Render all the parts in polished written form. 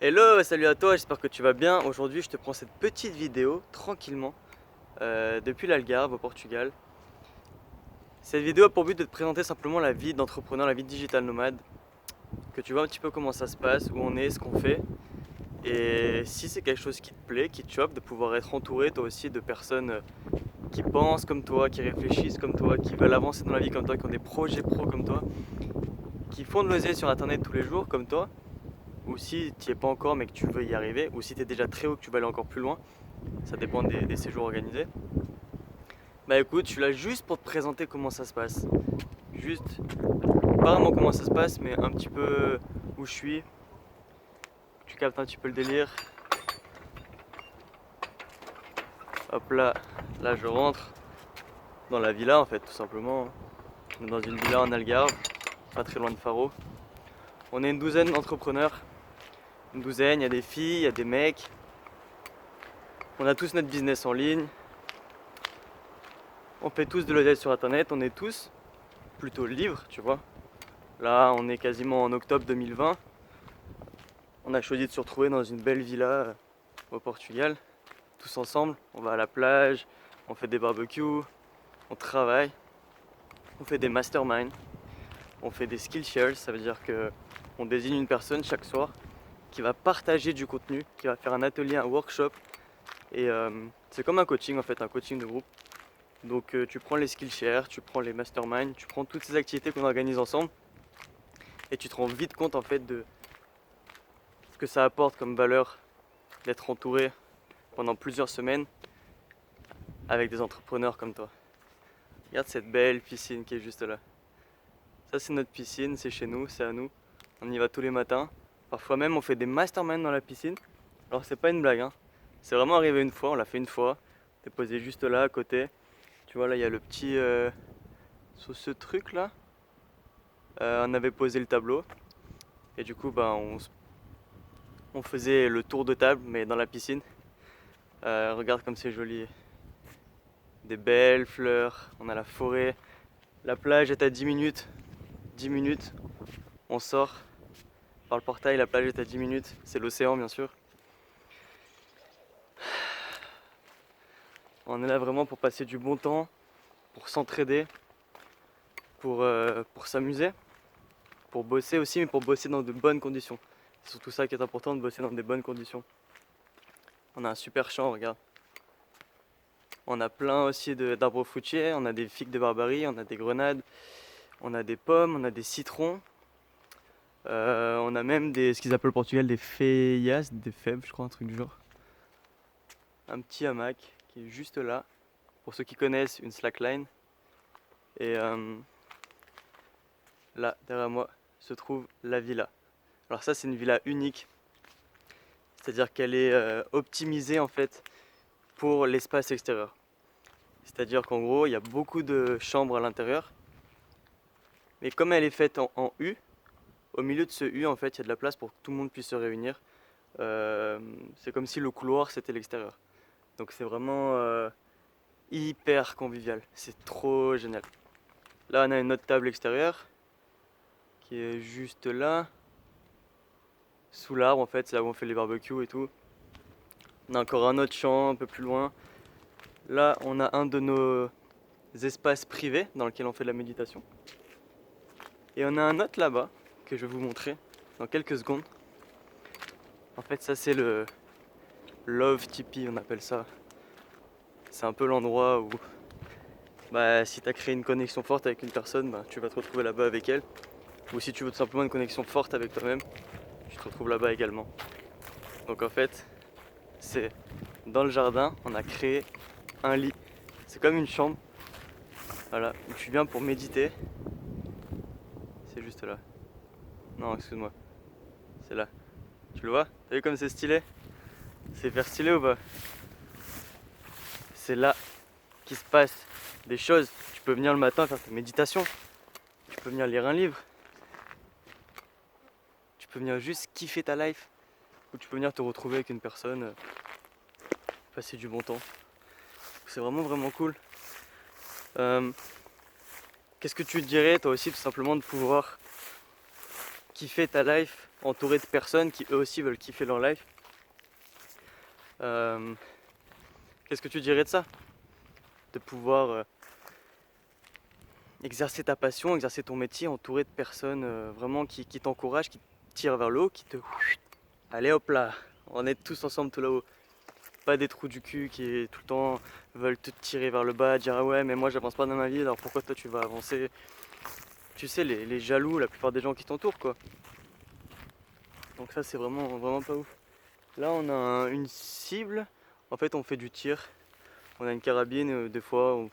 Hello, salut à toi, j'espère que tu vas bien. Aujourd'hui, je te prends cette petite vidéo tranquillement depuis l'Algarve au Portugal. Cette vidéo a pour but de te présenter simplement la vie d'entrepreneur, la vie de digital nomade, que tu vois un petit peu comment ça se passe, où on est, ce qu'on fait. Et si c'est quelque chose qui te plaît, qui te choque, de pouvoir être entouré toi aussi de personnes qui pensent comme toi, qui réfléchissent comme toi, qui veulent avancer dans la vie comme toi, qui ont des projets pro comme toi, qui font de l'oseille sur internet tous les jours comme toi, ou si tu n'y es pas encore mais que tu veux y arriver, ou si tu es déjà très haut que tu veux aller encore plus loin, ça dépend des séjours organisés. Bah écoute, je suis là juste pour te présenter comment ça se passe. Juste, pas vraiment comment ça se passe, mais un petit peu où je suis. Tu captes un petit peu le délire. Hop là, là je rentre dans la villa en fait, tout simplement. On est dans une villa en Algarve, pas très loin de Faro. On est une douzaine d'entrepreneurs. Une douzaine, il y a des filles, il y a des mecs. On a tous notre business en ligne. On fait tous de l'oseille sur internet, on est tous plutôt libres, tu vois. Là, on est quasiment en octobre 2020. On a choisi de se retrouver dans une belle villa au Portugal, tous ensemble. On va à la plage, on fait des barbecues, on travaille, on fait des masterminds, on fait des skill shares. Ça veut dire que on désigne une personne chaque soir qui va partager du contenu, qui va faire un atelier, un workshop. Et c'est comme un coaching en fait, un coaching de groupe. Donc tu prends les skill shares, tu prends les masterminds, tu prends toutes ces activités qu'on organise ensemble et tu te rends vite compte en fait de ce que ça apporte comme valeur d'être entouré pendant plusieurs semaines avec des entrepreneurs comme toi. Regarde cette belle piscine qui est juste là. Ça c'est notre piscine, c'est chez nous, c'est à nous. On y va tous les matins. Parfois même on fait des masterminds dans la piscine. Alors c'est pas une blague, hein. C'est vraiment arrivé une fois, on l'a fait une fois. T'es posé juste là à côté. Tu vois là il y a le petit... sur ce truc là, on avait posé le tableau. Et du coup bah, on faisait le tour de table mais dans la piscine. Regarde comme c'est joli. Des belles fleurs, on a la forêt. La plage est à 10 minutes. 10 minutes, on sort par le portail, la plage est à 10 minutes. C'est l'océan bien sûr. On est là vraiment pour passer du bon temps, pour s'entraider, pour s'amuser, pour bosser aussi, mais pour bosser dans de bonnes conditions. C'est surtout ça qui est important, de bosser dans de bonnes conditions. On a un super champ, regarde. On a plein aussi d'arbres fruitiers, on a des figues de Barbarie, on a des grenades, on a des pommes, on a des citrons. On a même ce qu'ils appellent au Portugal des feias, des fèves, je crois, un truc du genre. Un petit hamac qui est juste là. Pour ceux qui connaissent, une slackline. Et là, derrière moi, se trouve la villa. Alors ça, c'est une villa unique. C'est-à-dire qu'elle est optimisée en fait pour l'espace extérieur. C'est-à-dire qu'en gros, il y a beaucoup de chambres à l'intérieur. Mais comme elle est faite en U, au milieu de ce U, en fait, il y a de la place pour que tout le monde puisse se réunir. C'est comme si le couloir, c'était l'extérieur. Donc c'est vraiment hyper convivial. C'est trop génial. Là, on a une autre table extérieure qui est juste là, sous l'arbre en fait, c'est là où on fait les barbecues et tout. On a encore un autre champ un peu plus loin. Là, on a un de nos espaces privés dans lequel on fait de la méditation. Et on a un autre là-bas que je vais vous montrer dans quelques secondes. En fait, ça c'est le Love Tipi, on appelle ça. C'est un peu l'endroit où bah, si tu as créé une connexion forte avec une personne, bah, tu vas te retrouver là-bas avec elle. Ou si tu veux tout simplement une connexion forte avec toi-même, tu te retrouves là-bas également. Donc en fait, c'est dans le jardin, on a créé un lit. C'est comme une chambre, voilà, où tu viens pour méditer. C'est juste là. Non, excuse-moi. C'est là. Tu le vois? T'as vu comme c'est stylé? C'est hyper stylé ou pas? C'est là qu'il se passe des choses. Tu peux venir le matin faire ta méditation. Tu peux venir lire un livre. Tu peux venir juste kiffer ta life. Ou tu peux venir te retrouver avec une personne, passer du bon temps. C'est vraiment vraiment cool. Qu'est-ce que tu te dirais toi aussi tout simplement de pouvoir kiffer ta life entouré de personnes qui eux aussi veulent kiffer leur life. Euh, Qu'est-ce que tu dirais de ça? De pouvoir exercer ta passion, exercer ton métier entouré de personnes vraiment qui t'encouragent, qui te tirent vers le haut, qui te... Allez hop là, on est tous ensemble tout là-haut. Pas des trous du cul qui tout le temps veulent te tirer vers le bas, dire ah ouais mais moi j'avance pas dans ma vie alors pourquoi toi tu vas avancer. Tu sais les jaloux, la plupart des gens qui t'entourent quoi. Donc ça c'est vraiment pas ouf. Là on a une cible, en fait on fait du tir, on a une carabine, des fois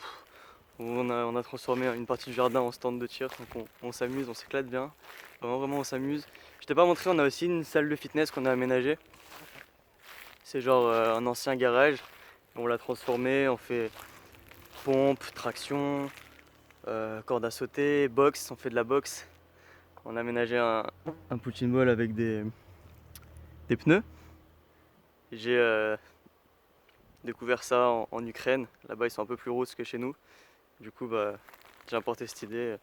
on a transformé une partie du jardin en stand de tir, donc on s'amuse, on s'éclate bien, vraiment on s'amuse. Je t'ai pas montré, on a aussi une salle de fitness qu'on a aménagée, c'est genre un ancien garage, on l'a transformé, on fait pompe, traction, corde à sauter, boxe, on fait de la boxe. On a aménagé un punching ball avec des pneus. J'ai découvert ça en Ukraine. Là-bas, ils sont un peu plus rousses que chez nous. Du coup, bah, j'ai importé cette idée.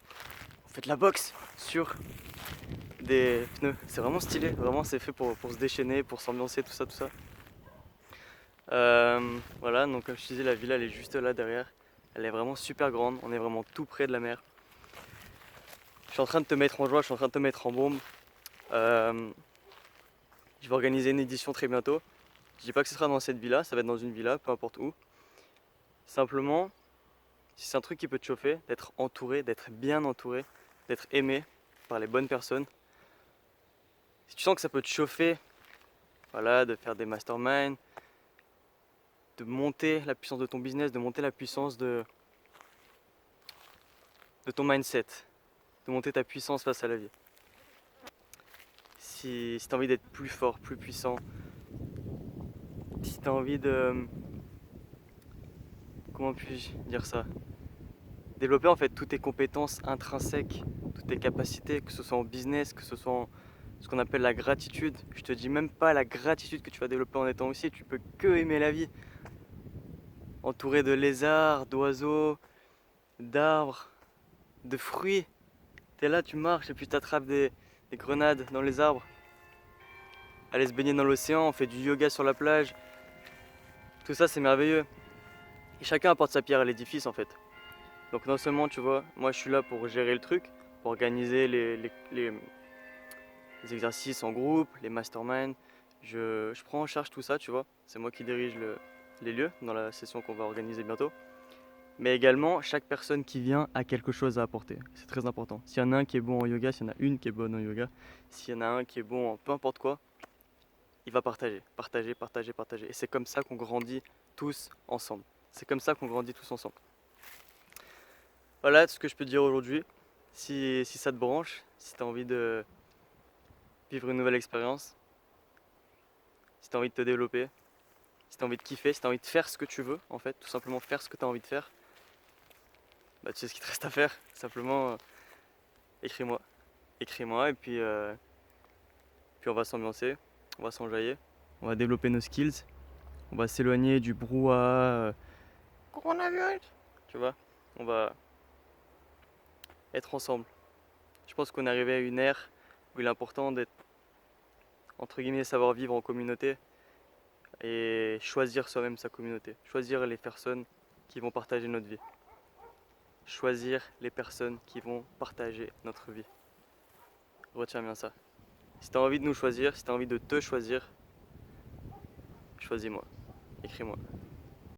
On fait de la boxe sur des pneus. C'est vraiment stylé. Vraiment, c'est fait pour se déchaîner, pour s'ambiancer, tout ça, tout ça. Voilà, donc comme je te disais, la villa, elle est juste là derrière. Elle est vraiment super grande. On est vraiment tout près de la mer. Je suis en train de te mettre en joie, je suis en train de te mettre en bombe. Je vais organiser une édition très bientôt. Je dis pas que ce sera dans cette villa, ça va être dans une villa, peu importe où. Simplement, si c'est un truc qui peut te chauffer, d'être entouré, d'être bien entouré, d'être aimé par les bonnes personnes. Si tu sens que ça peut te chauffer, voilà, de faire des masterminds, de monter la puissance de ton business, de monter la puissance de ton mindset, de monter ta puissance face à la vie. Si tu as envie d'être plus fort, plus puissant, si tu as envie de... Comment puis-je dire ça? Développer en fait toutes tes compétences intrinsèques, toutes tes capacités, que ce soit en business, que ce soit en ce qu'on appelle la gratitude. Je te dis même pas la gratitude que tu vas développer en étant aussi, tu peux que aimer la vie. Entouré de lézards, d'oiseaux, d'arbres, de fruits. T'es là, tu marches et puis t'attrapes des grenades dans les arbres. Aller se baigner dans l'océan, on fait du yoga sur la plage. Tout ça c'est merveilleux. Et chacun apporte sa pierre à l'édifice en fait. Donc non seulement tu vois, moi je suis là pour gérer le truc, pour organiser les exercices en groupe, les masterminds. Je prends en charge tout ça, tu vois. C'est moi qui dirige les lieux dans la session qu'on va organiser bientôt. Mais également, chaque personne qui vient a quelque chose à apporter. C'est très important. S'il y en a un qui est bon en yoga, s'il y en a une qui est bonne en yoga, s'il y en a un qui est bon en peu importe quoi, il va partager, partager, partager, partager. Et c'est comme ça qu'on grandit tous ensemble. C'est comme ça qu'on grandit tous ensemble. Voilà ce que je peux te dire aujourd'hui. Si ça te branche, si tu as envie de vivre une nouvelle expérience, si tu as envie de te développer, si tu as envie de kiffer, si tu as envie de faire ce que tu veux, en fait, tout simplement faire ce que tu as envie de faire, bah, tu sais ce qu'il te reste à faire. Simplement, écris-moi. Écris-moi et puis on va s'ambiancer, on va s'enjailler, on va développer nos skills, on va s'éloigner du brouhaha coronavirus. Tu vois, on va être ensemble. Je pense qu'on est arrivé à une ère où il est important d'être, entre guillemets, savoir vivre en communauté et choisir soi-même sa communauté, choisir les personnes qui vont partager notre vie, choisir les personnes qui vont partager notre vie. Retiens bien ça. Si tu as envie de nous choisir, si tu as envie de te choisir, choisis-moi, écris-moi.